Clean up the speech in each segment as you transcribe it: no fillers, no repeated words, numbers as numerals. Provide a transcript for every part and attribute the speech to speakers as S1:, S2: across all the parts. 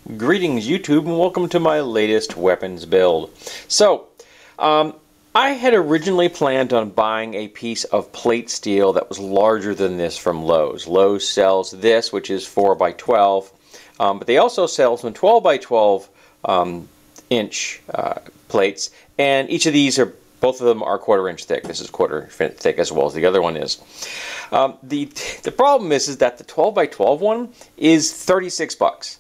S1: Greetings YouTube and welcome to my latest weapons build. So, I had originally planned on buying a piece of plate steel that was larger than this from Lowe's. Lowe's sells this, which is 4x12, but they also sell some 12x12 inch plates, and each of these both of them are 1/4 inch thick. This is 1/4 inch thick as well as the other one is. The problem is that the 12x12 one is 36 bucks.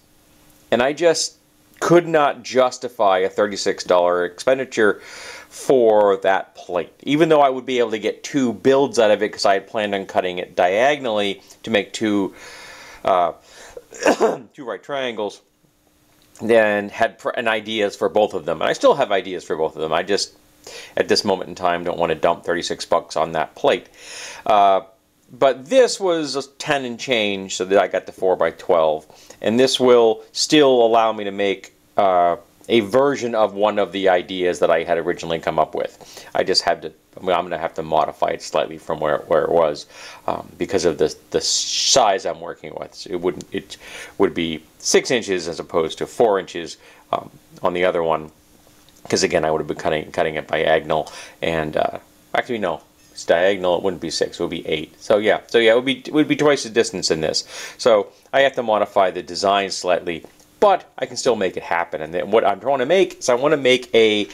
S1: And I just could not justify a $36 expenditure for that plate. Even though I would be able to get 2 builds out of it because I had planned on cutting it diagonally to make 2 right triangles, then had ideas for both of them. And I still have ideas for both of them. I just, at this moment in time, don't want to dump 36 bucks on that plate. But this was 10 and change, so that I got the 4x12. And this will still allow me to make a version of one of the ideas that I had originally come up with. I just had to, I'm going to have to modify it slightly from where it was because of the size I'm working with. So it would be 6 inches as opposed to 4 inches on the other one. Because again, I would have been cutting it diagonal, and actually no. It's diagonal, it wouldn't be 6, it would be 8. So yeah, it would be twice the distance in this. So I have to modify the design slightly, but I can still make it happen. And then what I'm trying to make is I want to make a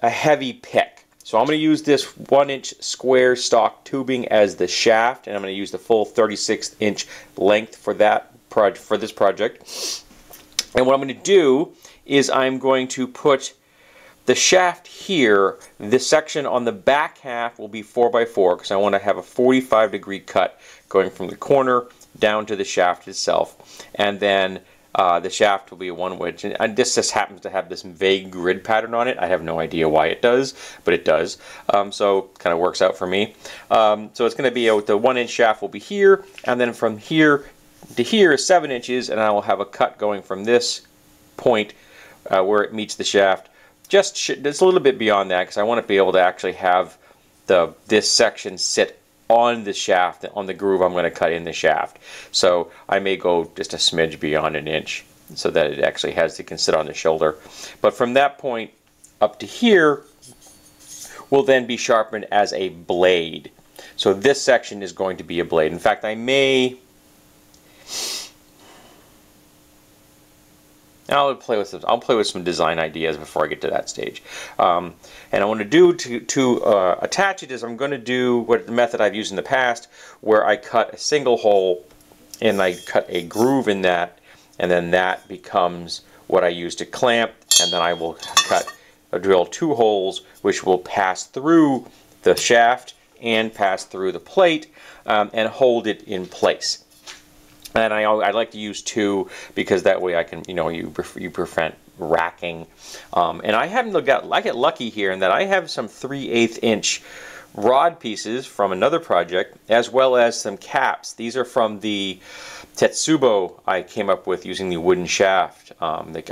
S1: heavy pick. So I'm going to use this 1-inch square stock tubing as the shaft, and I'm going to use the full 36-inch length for this project. And what I'm going to do is I'm going to put the shaft here. This section on the back half will be 4x4 because I want to have a 45-degree cut going from the corner down to the shaft itself. And then the shaft will be a 1 wedge. And this just happens to have this vague grid pattern on it. I have no idea why it does, but it does. So it kind of works out for me. So it's going to be the 1-inch shaft will be here, and then from here to here is 7 inches, and I will have a cut going from this point where it meets the shaft. Just it's a little bit beyond that because I want to be able to actually have this section sit on the shaft, on the groove I'm going to cut in the shaft. So I may go just a smidge beyond 1 inch so that it actually can sit on the shoulder. But from that point up to here will then be sharpened as a blade. So this section is going to be a blade. In fact, I may... I'll play with some design ideas before I get to that stage. And I want to do to attach it is I'm going to do the method I've used in the past, where I cut a single hole and I cut a groove in that, and then that becomes what I use to clamp, and then I will drill 2 holes which will pass through the shaft and pass through the plate and hold it in place. And I like to use 2 because that way I can, you prevent racking. And I get lucky here in that I have some 3/8 inch rod pieces from another project, as well as some caps. These are from the Tetsubo I came up with using the wooden shaft that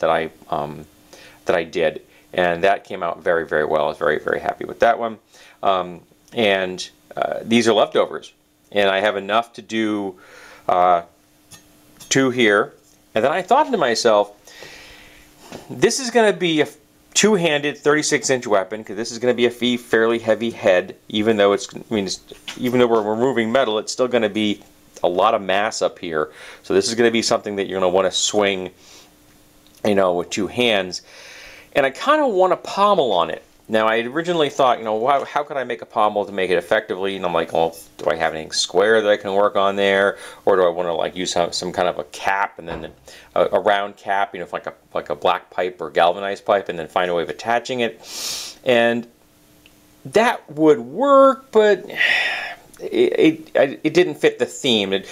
S1: I did, and that came out very, very well. I was very, very happy with that one. These are leftovers, and I have enough to do 2 here, and then I thought to myself, this is going to be a 2-handed 36-inch weapon because this is going to be a fairly heavy head. Even though even though we're removing metal, it's still going to be a lot of mass up here. So this is going to be something that you're going to want to swing, with 2 hands. And I kind of want a pommel on it. Now, I originally thought, how could I make a pommel to make it effectively? And I'm like, well, do I have anything square that I can work on there, or do I want to use some kind of a cap, and then a round cap, like a black pipe or galvanized pipe, and then find a way of attaching it? And that would work, but it didn't fit the theme.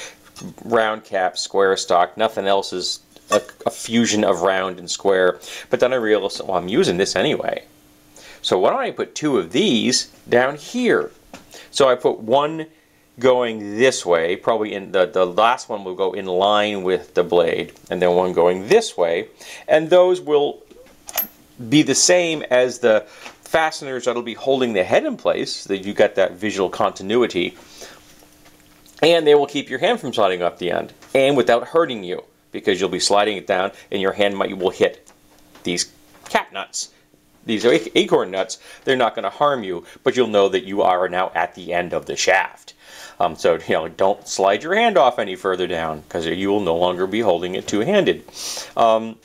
S1: Round cap, square stock, nothing else is a fusion of round and square. But then I realized, well, I'm using this anyway. So why don't I put 2 of these down here? So I put 1 going this way, probably in the last one will go in line with the blade, and then 1 going this way, and those will be the same as the fasteners that'll be holding the head in place, so that you got that visual continuity, and they will keep your hand from sliding off the end, and without hurting you. because you'll be sliding it down and your hand will hit these cap nuts. These are acorn nuts. They're not going to harm you, but you'll know that you are now at the end of the shaft. So, you know, don't slide your hand off any further down, because you will no longer be holding it two-handed. So,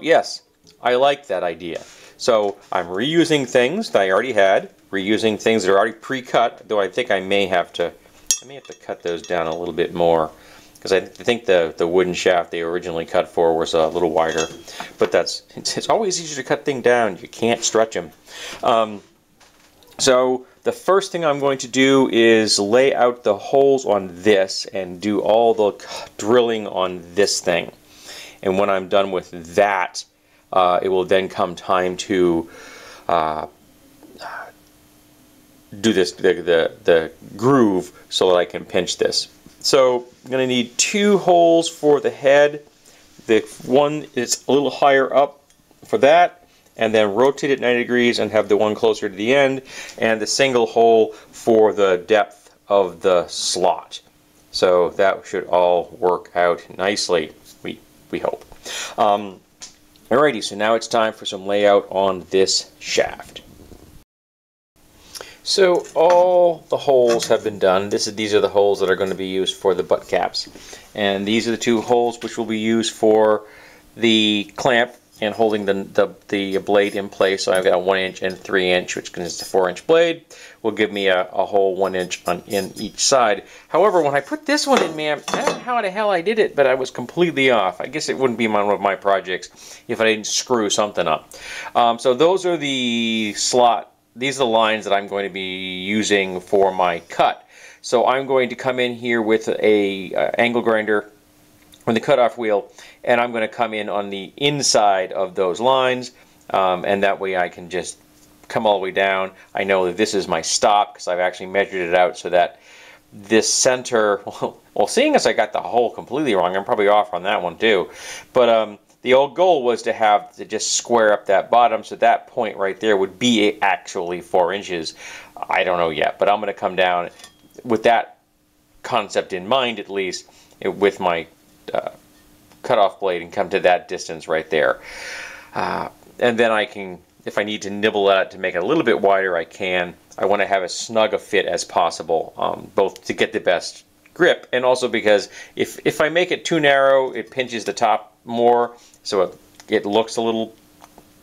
S1: yes, I like that idea. So, I'm reusing things that I already had, reusing things that are already pre-cut, though I think I may have to cut those down a little bit more, because I think the wooden shaft they originally cut for was a little wider. But it's always easier to cut things down. You can't stretch them. So the first thing I'm going to do is lay out the holes on this and do all the drilling on this thing. And when I'm done with that, it will then come time to do this the groove so that I can pinch this. So I'm going to need 2 holes for the head. The one is a little higher up for that, and then rotate it 90 degrees and have the one closer to the end, and the single hole for the depth of the slot. So that should all work out nicely, we hope. Alrighty, so now it's time for some layout on this shaft. So all the holes have been done. These are the holes that are going to be used for the butt caps. And these are the 2 holes which will be used for the clamp and holding the blade in place. So I've got a 1" and 3", which is a 4" blade. Will give me a whole 1" in each side. However, when I put this one in, man, I don't know how the hell I did it, but I was completely off. I guess it wouldn't be one of my projects if I didn't screw something up. So those are the slot. These are the lines that I'm going to be using for my cut. So I'm going to come in here with a angle grinder on the cutoff wheel, and I'm going to come in on the inside of those lines, and that way I can just come all the way down. I know that this is my stop because I've actually measured it out so that this center, well, seeing as I got the hole completely wrong, I'm probably off on that one too, but the old goal was to just square up that bottom, so that point right there would be actually 4 inches. I don't know yet, but I'm going to come down with that concept in mind, at least, with my cutoff blade, and come to that distance right there. And then I can, if I need to nibble at it to make it a little bit wider, I can. I want to have as snug a fit as possible, both to get the best grip, and also because if I make it too narrow, it pinches the top more, so it looks a little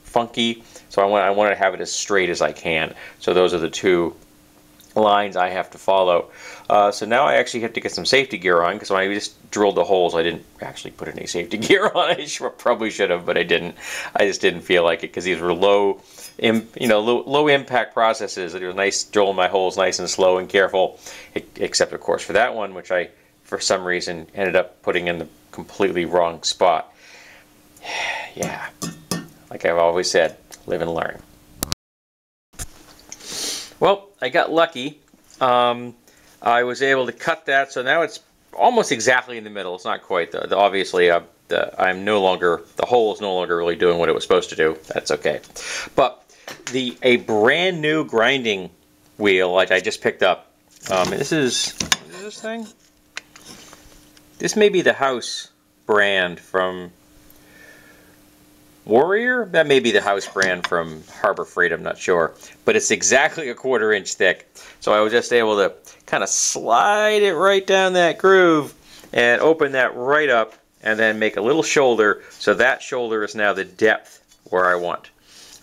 S1: funky. So I want to have it as straight as I can. So those are the 2 lines I have to follow. So now I actually have to get some safety gear on, because when I just drilled the holes, I didn't actually put any safety gear on. I probably should have, but I didn't. I just didn't feel like it, because these were low impact processes. It was nice drilling my holes nice and slow and careful, except of course for that one, which I for some reason ended up putting in the completely wrong spot. Yeah, like I've always said, live and learn. Well, I got lucky. I was able to cut that, so now it's almost exactly in the middle. It's not quite. Obviously, I'm no longer, the hole is no longer really doing what it was supposed to do. That's okay. But a brand new grinding wheel, like I just picked up. This is this thing? This may be the House brand from Warrior? That may be the House brand from Harbor Freight, I'm not sure. But it's exactly a 1/4 inch thick. So I was just able to kind of slide it right down that groove and open that right up, and then make a little shoulder. So that shoulder is now the depth where I want.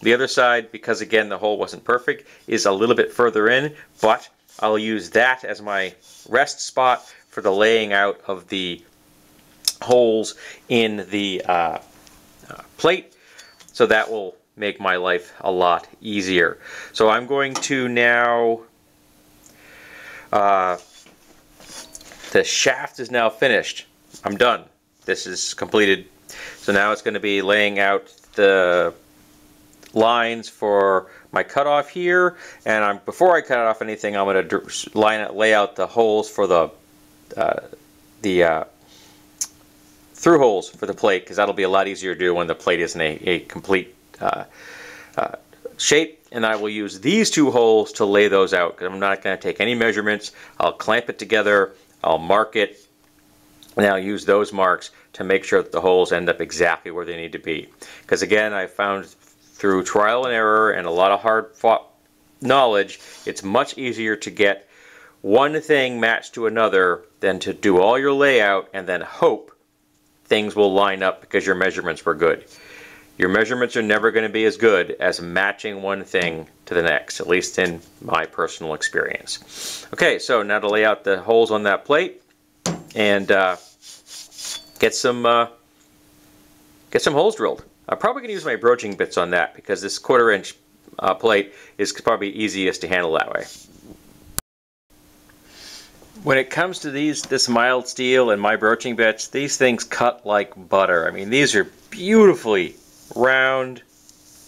S1: The other side, because again the hole wasn't perfect, is a little bit further in, but I'll use that as my rest spot for the laying out of the holes in the plate. So that will make my life a lot easier. So I'm going to now, the shaft is now finished. I'm done. This is completed. So now it's going to be laying out the lines for my cutoff here, and before I cut off anything, I'm going to lay out the holes for the through holes for the plate, because that'll be a lot easier to do when the plate isn't a complete shape. And I will use these 2 holes to lay those out, because I'm not going to take any measurements. I'll clamp it together, I'll mark it, Now use those marks to make sure that the holes end up exactly where they need to be. Because again, I found through trial and error and a lot of hard-fought knowledge, it's much easier to get one thing matched to another than to do all your layout and then hope things will line up because your measurements were good. Your measurements are never going to be as good as matching one thing to the next, at least in my personal experience. Okay, so now to lay out the holes on that plate and get some holes drilled. I'm probably going to use my broaching bits on that because this 1/4 inch plate is probably easiest to handle that way. When it comes to this mild steel and my broaching bits, these things cut like butter. I mean, these are beautifully round,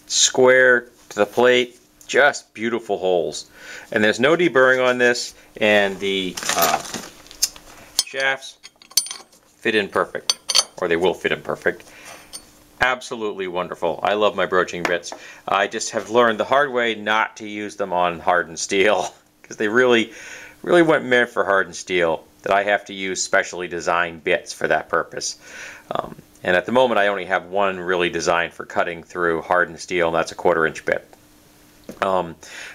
S1: square to the plate, just beautiful holes. And there's no deburring on this, and the shafts fit in perfect, or they will fit in perfect. Absolutely wonderful. I love my broaching bits. I just have learned the hard way not to use them on hardened steel because they really weren't meant for hardened steel, that I have to use specially designed bits for that purpose. And at the moment I only have one really designed for cutting through hardened steel, and that's a 1/4 inch bit.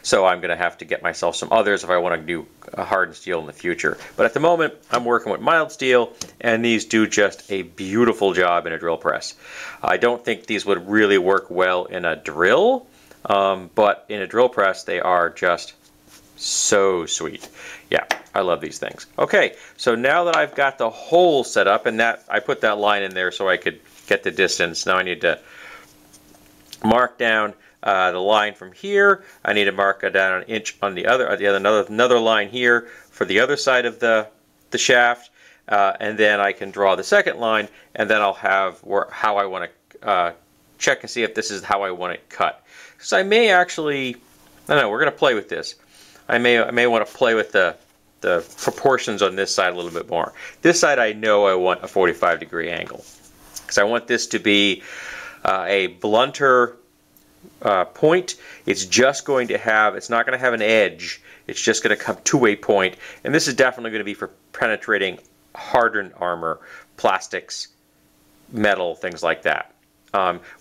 S1: So I'm going to have to get myself some others if I want to do hardened steel in the future. But at the moment I'm working with mild steel, and these do just a beautiful job in a drill press. I don't think these would really work well in a drill, but in a drill press they are just so sweet. Yeah, I love these things. Okay, so now that I've got the hole set up, and that I put that line in there so I could get the distance, now I need to mark down the line from here. I need to mark down 1 inch on the other, another line here for the other side of the shaft, and then I can draw the second line, and then I'll have how I want to check and see if this is how I want it cut. So I may actually, I don't know, we're going to play with this. I may want to play with the proportions on this side a little bit more. This side I know I want a 45-degree angle because I want this to be a blunter point. It's just going to have, it's not going to have an edge. It's just going to come to a point, and this is definitely going to be for penetrating hardened armor, plastics, metal, things like that.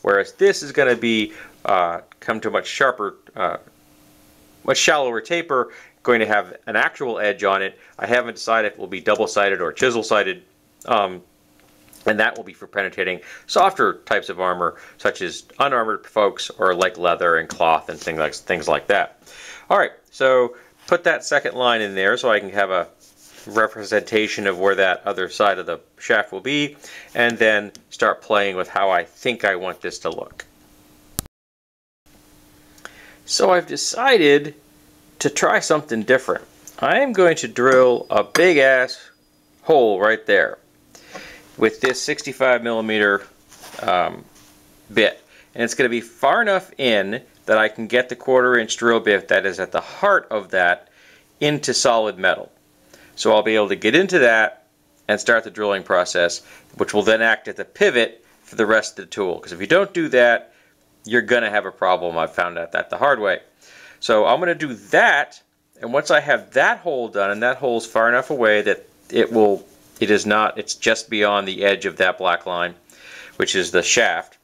S1: Whereas this is going to be come to a much sharper, much shallower taper, going to have an actual edge on it. I haven't decided if it will be double-sided or chisel-sided, and that will be for penetrating softer types of armor, such as unarmored folks or like leather and cloth and things like that. All right, so put that second line in there so I can have a representation of where that other side of the shaft will be, and then start playing with how I think I want this to look. So I've decided to try something different. I am going to drill a big ass hole right there with this 65mm bit, and it's going to be far enough in that I can get the 1/4 inch drill bit that is at the heart of that into solid metal. So I'll be able to get into that and start the drilling process, which will then act as the pivot for the rest of the tool. Because if you don't do that, you're going to have a problem. I've found out that the hard way. So I'm going to do that, and once I have that hole done, and that hole's far enough away that it's just beyond the edge of that black line, which is the shaft.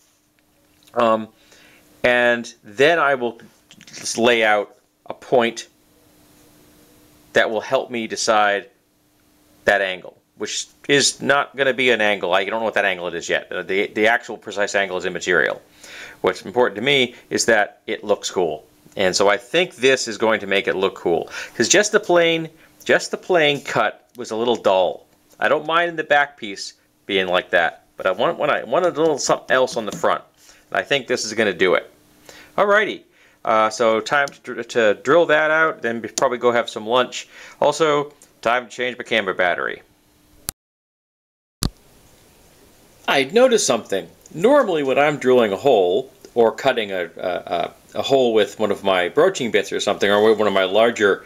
S1: And then I will just lay out a point that will help me decide that angle, which is not going to be an angle. I don't know what that angle it is yet. The actual precise angle is immaterial. What's important to me is that it looks cool. And so I think this is going to make it look cool. Because just the plain cut was a little dull. I don't mind the back piece being like that, but I want a little something else on the front. And I think this is going to do it. Alrighty. So time to drill that out, then probably go have some lunch. Also, time to change my camera battery. I noticed something. Normally when I'm drilling a hole, or cutting a hole with one of my broaching bits or something, or one of my larger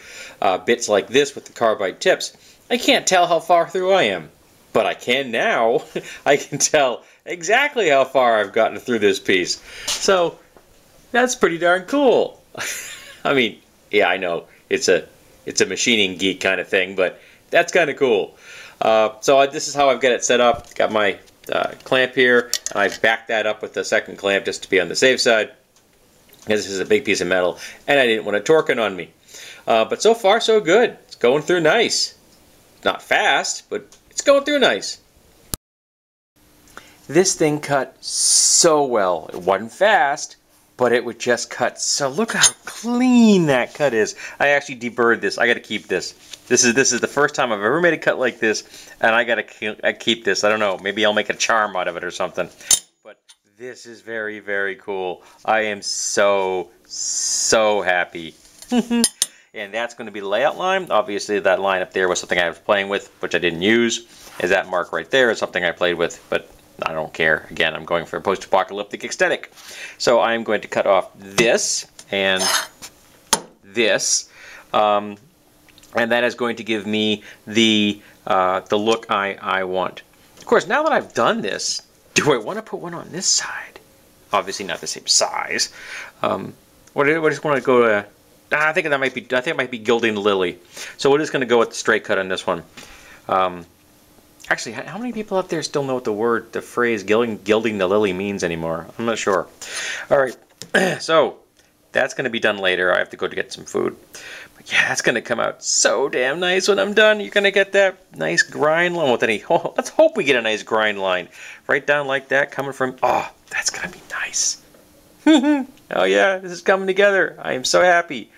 S1: bits like this with the carbide tips, I can't tell how far through I am. But I can now. I can tell exactly how far I've gotten through this piece. So that's pretty darn cool. I mean, yeah, I know it's a machining geek kind of thing, but that's kind of cool. This is how I've got it set up. Got my clamp here, and I backed that up with the second clamp just to be on the safe side. This is a big piece of metal, and I didn't want it torquing on me. But so far, so good. It's going through nice. Not fast, but it's going through nice. This thing cut so well. It wasn't fast, but it would just cut. So look how clean that cut is. I actually deburred this. I got to keep this. This is the first time I've ever made a cut like this, and I got to keep this. I don't know. Maybe I'll make a charm out of it or something. But this is very, very cool. I am so happy. And that's going to be the layout line. Obviously, that line up there was something I was playing with, which I didn't use. Is that mark right there is something I played with, but I don't care. Again, I'm going for a post-apocalyptic aesthetic. So I'm going to cut off this and this. And that is going to give me the look I want. Of course, now that I've done this, do I want to put one on this side? Obviously not the same size. What do I just want to go to? I think it might be gilding the lily. So we're just going to go with the straight cut on this one. Actually, how many people out there still know what the phrase gilding the lily means anymore? I'm not sure. All right, so that's going to be done later. I have to go to get some food. But yeah, that's going to come out so damn nice when I'm done. You're going to get that nice grind line with any. Oh, let's hope we get a nice grind line right down like that coming from. Oh, that's going to be nice. Oh yeah, this is coming together. I am so happy.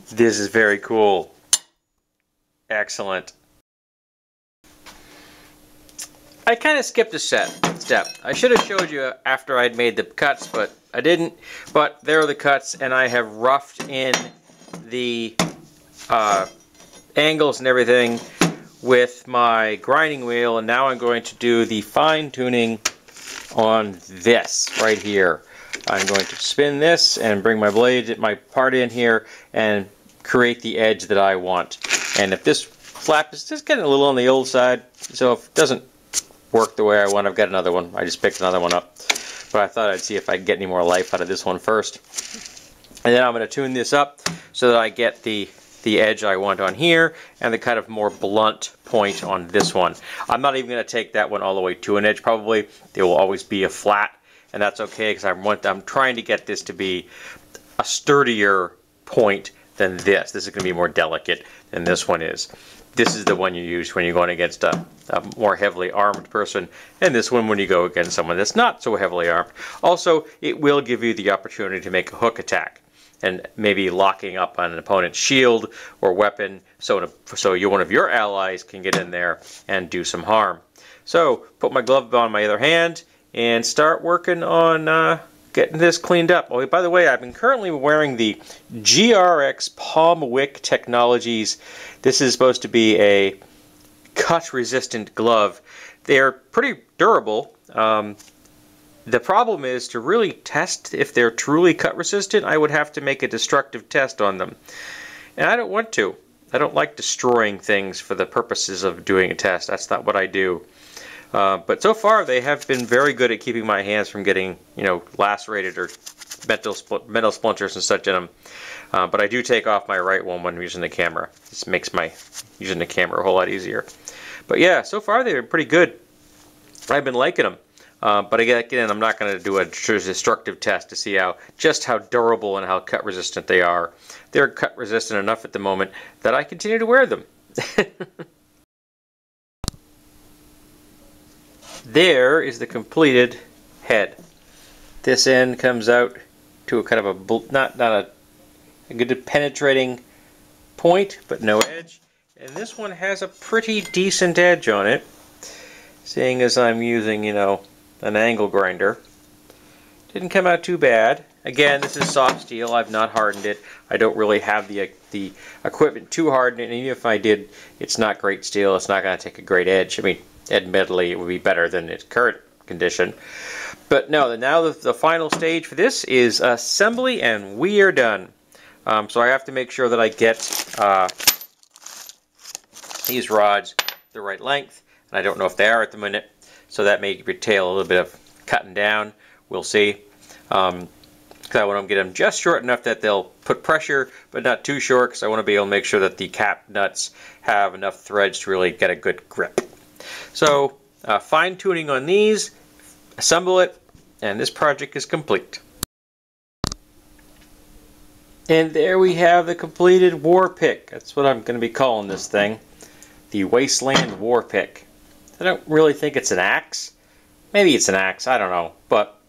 S1: This is very cool. Excellent. I kind of skipped a step. I should have showed you after I'd made the cuts, but I didn't. But there are the cuts, and I have roughed in the angles and everything with my grinding wheel, and now I'm going to do the fine tuning on this right here. I'm going to spin this and bring my part in here and create the edge that I want. And if this flap is just getting a little on the old side, so if it doesn't work the way I want, I've got another one. I just picked another one up. But I thought I'd see if I can get any more life out of this one first. And then I'm going to tune this up so that I get the edge I want on here and the kind of more blunt point on this one. I'm not even going to take that one all the way to an edge probably. There will always be a flat. And that's okay because I'm trying to get this to be a sturdier point than this. This is going to be more delicate than this one is. This is the one you use when you're going against a more heavily armed person, and this one when you go against someone that's not so heavily armed. Also, it will give you the opportunity to make a hook attack and maybe locking up on an opponent's shield or weapon so one of your allies can get in there and do some harm. So, put my glove on my other hand and start working on getting this cleaned up. Oh, by the way, I've been currently wearing the GRX Palm Wick Technologies. This is supposed to be a cut-resistant glove. They're pretty durable. The problem is to really test if they're truly cut-resistant, I would have to make a destructive test on them. And I don't want to. I don't like destroying things for the purposes of doing a test. That's not what I do. But so far, they have been very good at keeping my hands from getting, lacerated or metal splinters and such in them. But I do take off my right one when using the camera. This makes my using the camera a whole lot easier. But yeah, so far they've been pretty good. I've been liking them. But again, I'm not going to do a destructive test to see just how durable and how cut resistant they are. They're cut resistant enough at the moment that I continue to wear them. There is the completed head. This end comes out to a kind of a not a good penetrating point, but no edge. And this one has a pretty decent edge on it, seeing as I'm using, an angle grinder. Didn't come out too bad. Again, this is soft steel. I've not hardened it. I don't really have the equipment to harden it, and even if I did, it's not great steel. It's not going to take a great edge. I mean, admittedly, it would be better than its current condition. But no, now the final stage for this is assembly, and we are done. So I have to make sure that I get these rods the right length, and I don't know if they are at the minute, so that may entail a little bit of cutting down. We'll see. Because I want to get them just short enough that they'll put pressure, but not too short, because I want to be able to make sure that the cap nuts have enough threads to really get a good grip. So fine tuning on these, assemble it, and this project is complete. And there we have the completed war pick. That's what I'm going to be calling this thing. The Wasteland war pick. I don't really think it's an axe. Maybe it's an axe, I don't know. But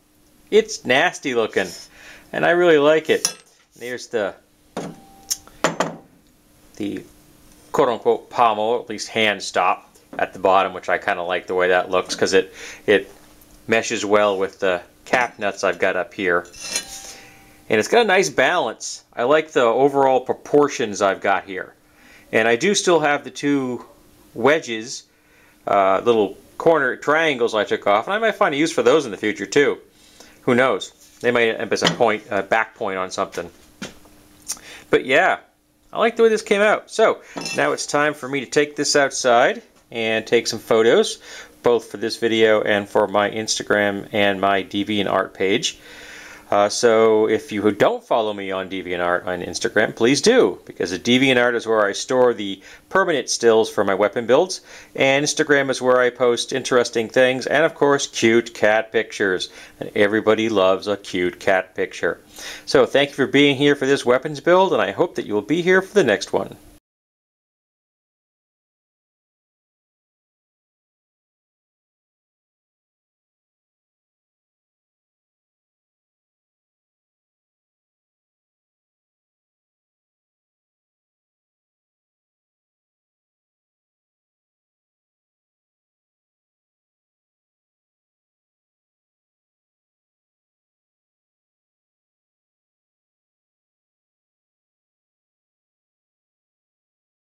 S1: it's nasty looking. And I really like it. There's the quote-unquote pommel, at least hand stop at the bottom, which I kind of like the way that looks because it meshes well with the cap nuts I've got up here. And it's got a nice balance. I like the overall proportions I've got here. And I do still have the two wedges, little corner triangles I took off, and I might find a use for those in the future too. Who knows? They might end up as a back point on something. But yeah, I like the way this came out. So now it's time for me to take this outside and take some photos, both for this video and for my Instagram and my DeviantArt page. So if you don't follow me on DeviantArt on Instagram, please do, because the DeviantArt is where I store the permanent stills for my weapon builds, and Instagram is where I post interesting things, and of course cute cat pictures, and everybody loves a cute cat picture. So thank you for being here for this weapons build, and I hope that you will be here for the next one.